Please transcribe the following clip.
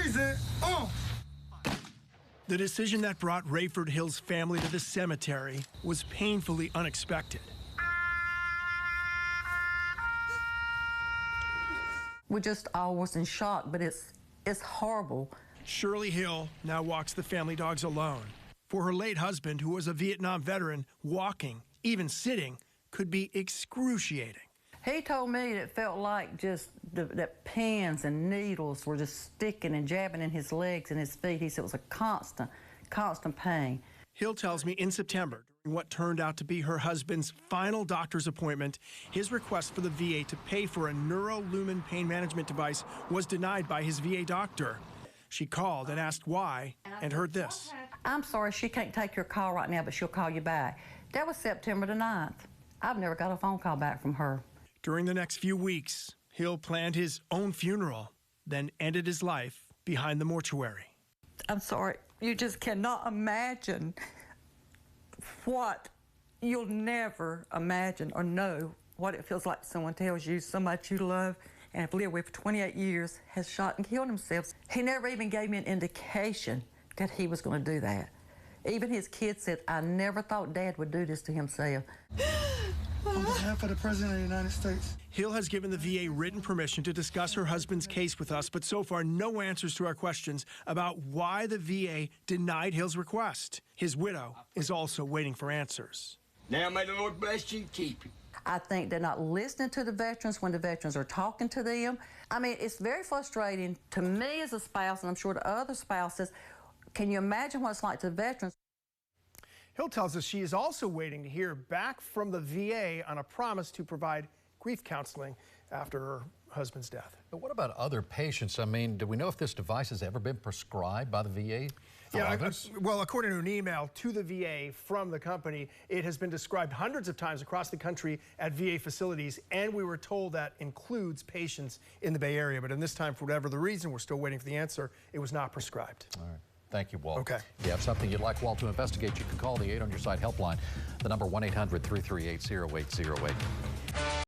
Present on. The decision that brought Rayford Hill's family to the cemetery was painfully unexpected. We just all was in shock, but it's horrible. Shirley Hill now walks the family dogs alone. For her late husband, who was a Vietnam veteran, walking, even sitting, could be excruciating. He told me it felt like just that pins and needles were just sticking and jabbing in his legs and his feet. He said it was a constant pain. Hill tells me in September, during what turned out to be her husband's final doctor's appointment, his request for the VA to pay for a neurolumen pain management device was denied by his VA doctor. She called and asked why and heard this. I'm sorry, she can't take your call right now, but she'll call you back. That was September the 9th. I've never got a phone call back from her. During the next few weeks, Hill planned his own funeral, then ended his life behind the mortuary. I'm sorry, you just cannot imagine what you'll never imagine or know what it feels like someone tells you somebody you love and have lived with for 28 years has shot and killed himself. He never even gave me an indication that he was going to do that. Even his kids said, I never thought Dad would do this to himself. On behalf of the President of the United States. Hill has given the VA written permission to discuss her husband's case with us, but so far no answers to our questions about why the VA denied Hill's request. His widow is also waiting for answers. Now may the Lord bless you and keep you. I think they're not listening to the veterans when the veterans are talking to them. I mean, it's very frustrating to me as a spouse, and I'm sure to other spouses. Can you imagine what it's like to the veterans? Hill tells us she is also waiting to hear back from the VA on a promise to provide grief counseling after her husband's death. But what about other patients? I mean, do we know if this device has ever been prescribed by the VA? Well, according to an email to the VA from the company, it has been described hundreds of times across the country at VA facilities, and we were told that includes patients in the Bay Area. But in this time, for whatever the reason, we're still waiting for the answer. It was not prescribed. All right. Thank you, Walt. Okay. If you have something you'd like Walt to investigate, you can call the 8 on your side helpline, the number 1-800-338-0808.